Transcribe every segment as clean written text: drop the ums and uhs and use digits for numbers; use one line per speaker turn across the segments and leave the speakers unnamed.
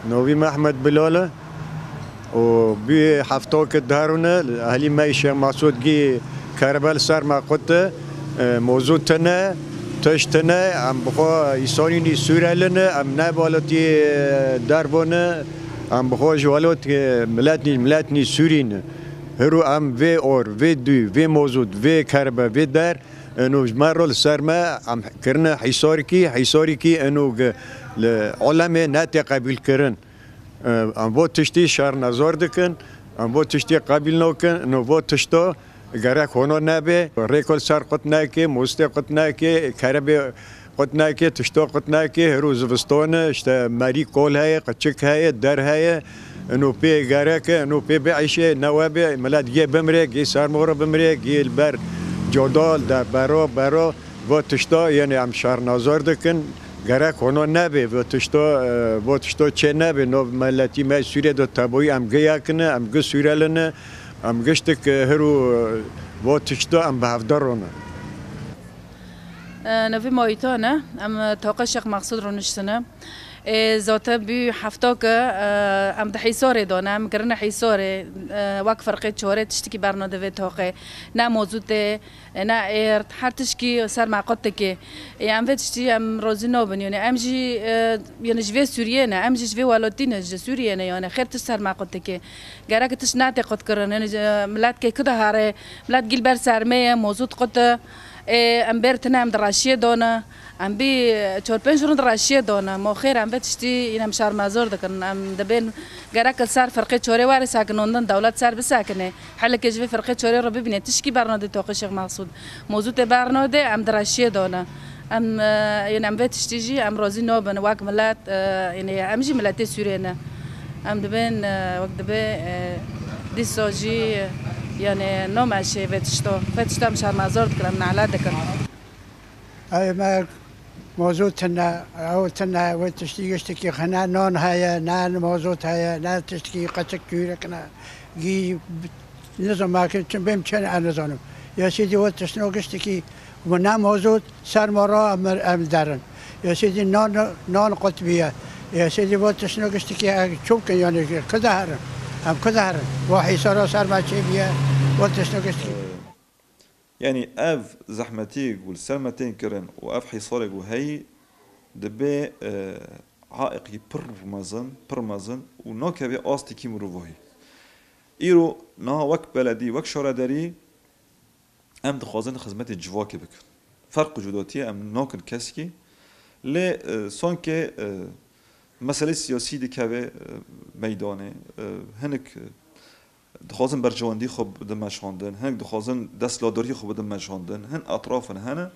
نوی محمد بلاله و بی هفتو که دارونه اهلی ما شیخ مسعود گی کربل سر ما قطع موضوع تنه تشتنه ام بخوا ایسانی سوره لنه ام نبالتی دربونه ام بخوا جوالات ملتنی سورینه هرو ام وی اور وی دو وی موضوع وی کربه وی در انو جمرل سر ما ام کرنه حیساری کی انو علم ناتی قبیل کرن ام بو تشتی شهر نزار دکن ام بو تشتی قبیل نوکن انو بو تشتا گره خونو نبه ریکل سر قط نکی موستی قط نکی کربه قط نکی تشتا قط نکی هرو زوستانه اشته مری کول های قچک های در های انو پی گره که انو پی بعیشه نوابه ملت گی بمره گی سرمورا بمره گی البر جدال در برا و تشتا یعنی ام شهر نزار دکن گره خونو نبه و تشتا چه نبه نو ملتی ما سوریه دو تبایی ام گیا کنه ام گه سوریه لنه ام گشتک هرو و تشتا ام به هفدارونه
نوی مایتانه ام تاقه شیخ مقصود رو نشتنه ذاته بی هفته که ام ده حیساره دانه ام کرنه حیساره وقت فرقه چهاره تشتی برناده و تاقه نه موجوده نه ارد هر تشکی سر معقد که ام و تشتی ام روزی نابن یعنی ام جی یعنی جوی سوریه نه ام جی جوی ولادتی نه سوریه نه یعنی خیر تش سر معقد که گره که تش نعتقد کرن یعنی ملت که کده هره ملت گیل بر سرمه موجود قطع ام برتنا ام دراشیه دانه ام بی چهار پنج روز دراشیه دانه ما خیر ام بتشتی اینم شهر مزار دکن ام دبین گرک سر فرقه چهاره وارد ساکنوندن دولت سر بساکنه حالا که جوی فرقه چهاره رو ببینه تشکی برنامه تاقی شیخ مقصود موضوع برنامه ام دراشیه دانه ام یعنی ام بتشتی جی ام روزی نابن واق ملت یعنی ام جی ملت سوریه نه ام دبین وقت دبی دیساجی يعني نوم عشي فتشتا مش مازور كلام نعلا دكان
أي ما موضوع تنا أو تنا وتشتكي خنا نون هاي نان موضوع هاي نان تشتكي قتك كنا جي نظام ما كنت بيمكن أنا نظام يا سيدي وتشنو قشتكي ونام موضوع صار مرة أم دارن يا سيدي نون قطبية يا سيدي وتشنو قشتكي شوف يعني كذا هرن ام كذا واحد صار ما شيء بيا وتشنو قشتكي
يعني اف زحمتي والسلمتين كرن واف حصارك وهي دبي عائق برمزن ونوكبي استيكي مروفوهي ايرو نا وك بلدي وك شارداري ام دخوازن خدمت جواكي بك فرق جداتي ام ناكن كسكي ل سونكي مسئله سیاسی دکوه میدانه هنک دخوازن برجواندی خوب بدم مشاندن هنک دخوازن دستلاداری خوب بدم مشاندن هن اطرافن هنه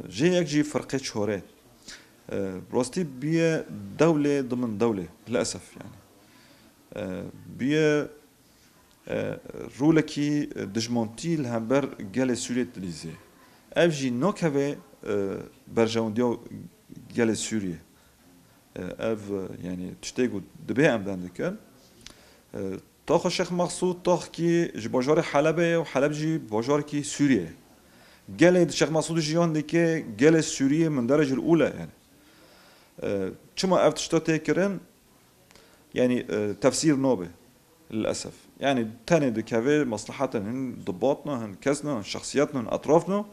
جه یک جی فرقه چهاره راستی بیه دوله ضمن دوله للأسف يعني بیه رولکی دجمانتی لهمبر گل سوریه دلیزه اف جی ناکوه برجواندی گل سوریه اف يعني تشتيقو دبي ام دندكن طاخ الشيخ مقصود طاخ كي جباجار حلبه وحلب جي باجار كي سوريا قال الشيخ مقصود جيان ديكي قال سوريا من الدرجه الاولى يعني كما اف تشتوتي كرن يعني تفسير نوبه للاسف يعني تاني دكافي مصلحتنا هن ضباطنا هن كزنا هن شخصياتنا هن اطرافنا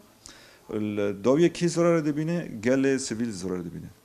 الداويه كي زرار دبينه قال سيفيل زرار دبينه